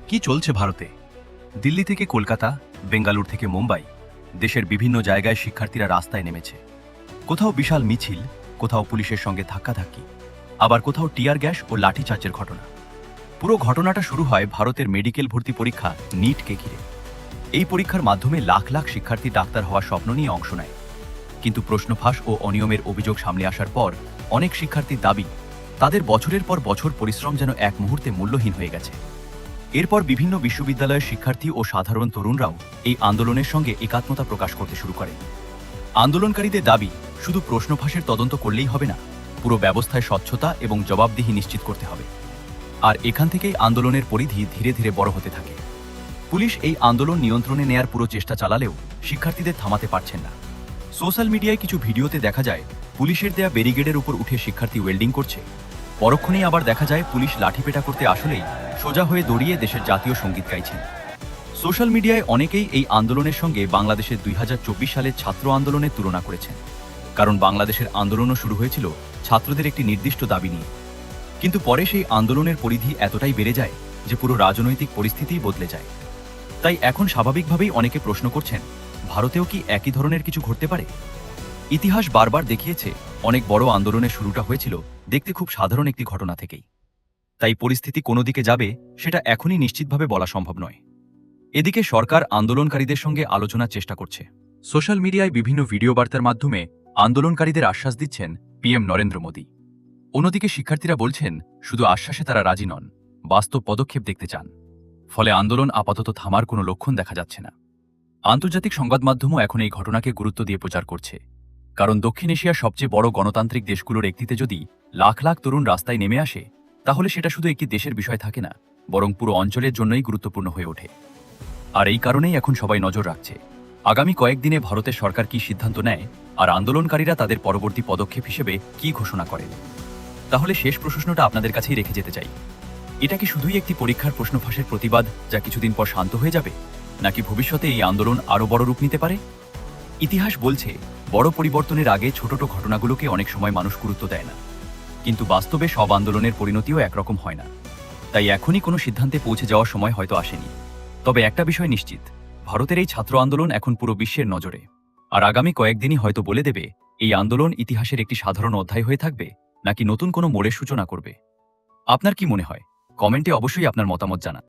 কি চলছে ভারতে? দিল্লি থেকে কলকাতা, বেঙ্গালুরু থেকে মুম্বাই, দেশের বিভিন্ন জায়গায় শিক্ষার্থীরা রাস্তায় নেমেছে। কোথাও বিশাল মিছিল, কোথাও পুলিশের সঙ্গে ধাক্কাধাক্কি, আবার কোথাও টিয়ার গ্যাস ও লাঠিচার্জের ঘটনা। পুরো ঘটনাটা শুরু হয় ভারতের মেডিকেল ভর্তি পরীক্ষা নিটকে ঘিরে। এই পরীক্ষার মাধ্যমে লাখ লাখ শিক্ষার্থী ডাক্তার হওয়ার স্বপ্ন নিয়ে অংশ নেয়। কিন্তু প্রশ্নফাঁস ও অনিয়মের অভিযোগ সামনে আসার পর অনেক শিক্ষার্থীর দাবি, তাদের বছরের পর বছর পরিশ্রম যেন এক মুহূর্তে মূল্যহীন হয়ে গেছে। এরপর বিভিন্ন বিশ্ববিদ্যালয়ের শিক্ষার্থী ও সাধারণ তরুণরাও এই আন্দোলনের সঙ্গে একাত্মতা প্রকাশ করতে শুরু করে। আন্দোলনকারীদের দাবি, শুধু প্রশ্ন ফাঁসের তদন্ত করলেই হবে না, পুরো ব্যবস্থায় স্বচ্ছতা এবং জবাবদিহি নিশ্চিত করতে হবে। আর এখান থেকেই আন্দোলনের পরিধি ধীরে ধীরে বড় হতে থাকে। পুলিশ এই আন্দোলন নিয়ন্ত্রণে নেয়ার পুরো চেষ্টা চালালেও শিক্ষার্থীদের থামাতে পারছেন না। সোশ্যাল মিডিয়ায় কিছু ভিডিওতে দেখা যায় পুলিশের দেয়া ব্যারিকেডের উপর উঠে শিক্ষার্থী ওয়েল্ডিং করছে। পরক্ষণেই আবার দেখা যায় পুলিশ লাঠিপেটা করতে আসলেই সোজা হয়ে দৌড়িয়ে দেশের জাতীয় সঙ্গীত গাইছেন। সোশ্যাল মিডিয়ায় অনেকেই এই আন্দোলনের সঙ্গে বাংলাদেশের 2024 সালের ছাত্র আন্দোলনের তুলনা করেছেন। কারণ বাংলাদেশের আন্দোলনও শুরু হয়েছিল ছাত্রদের একটি নির্দিষ্ট দাবি নিয়ে। কিন্তু পরে সেই আন্দোলনের পরিধি এতটাই বেড়ে যায় যে পুরো রাজনৈতিক পরিস্থিতিই বদলে যায়। তাই এখন স্বাভাবিকভাবেই অনেকে প্রশ্ন করছেন, ভারতেও কি একই ধরনের কিছু ঘটতে পারে? ইতিহাস বারবার দেখিয়েছে অনেক বড় আন্দোলনের শুরুটা হয়েছিল দেখতে খুব সাধারণ একটি ঘটনা থেকেই। তাই পরিস্থিতি কোন দিকে যাবে সেটা এখনই নিশ্চিতভাবে বলা সম্ভব নয়। এদিকে সরকার আন্দোলনকারীদের সঙ্গে আলোচনার চেষ্টা করছে। সোশ্যাল মিডিয়ায় বিভিন্ন ভিডিও বার্তার মাধ্যমে আন্দোলনকারীদের আশ্বাস দিচ্ছেন পিএম নরেন্দ্র মোদী। অন্যদিকে শিক্ষার্থীরা বলছেন, শুধু আশ্বাসে তারা রাজি নন, বাস্তব পদক্ষেপ দেখতে চান। ফলে আন্দোলন আপাতত থামার কোনো লক্ষণ দেখা যাচ্ছে না। আন্তর্জাতিক সংবাদ মাধ্যমও এখন এই ঘটনাকে গুরুত্ব দিয়ে প্রচার করছে। কারণ দক্ষিণ এশিয়ার সবচেয়ে বড় গণতান্ত্রিক দেশগুলোর একটিতে যদি লাখ লাখ তরুণ রাস্তায় নেমে আসে, তাহলে সেটা শুধু একটি দেশের বিষয় থাকে না, বরং পুরো অঞ্চলের জন্যই গুরুত্বপূর্ণ হয়ে ওঠে। আর এই কারণেই এখন সবাই নজর রাখছে আগামী কয়েকদিনে ভারতের সরকার কি সিদ্ধান্ত নেয়, আর আন্দোলনকারীরা তাদের পরবর্তী পদক্ষেপ হিসেবে কি ঘোষণা করেন। তাহলে শেষ প্রশ্নটা আপনাদের কাছেই রেখে যেতে চাই, এটা কি শুধুই একটি পরীক্ষার প্রশ্ন ফাঁসের প্রতিবাদ যা কিছুদিন পর শান্ত হয়ে যাবে, নাকি ভবিষ্যতে এই আন্দোলন আরও বড় রূপ নিতে পারে? ইতিহাস বলছে, বড় পরিবর্তনের আগে ছোট ছোট ঘটনাগুলোকে অনেক সময় মানুষ গুরুত্ব দেয় না। কিন্তু বাস্তবে সব আন্দোলনের পরিণতিও একরকম হয় না। তাই এখনই কোনো সিদ্ধান্তে পৌঁছে যাওয়ার সময় হয়তো আসেনি। তবে একটা বিষয় নিশ্চিত, ভারতের এই ছাত্র আন্দোলন এখন পুরো বিশ্বের নজরে। আর আগামী কয়েকদিনই হয়তো বলে দেবে এই আন্দোলন ইতিহাসের একটি সাধারণ অধ্যায় হয়ে থাকবে, নাকি নতুন কোনো মোড়ের সূচনা করবে। আপনার কি মনে হয়? কমেন্টে অবশ্যই আপনার মতামত জানান।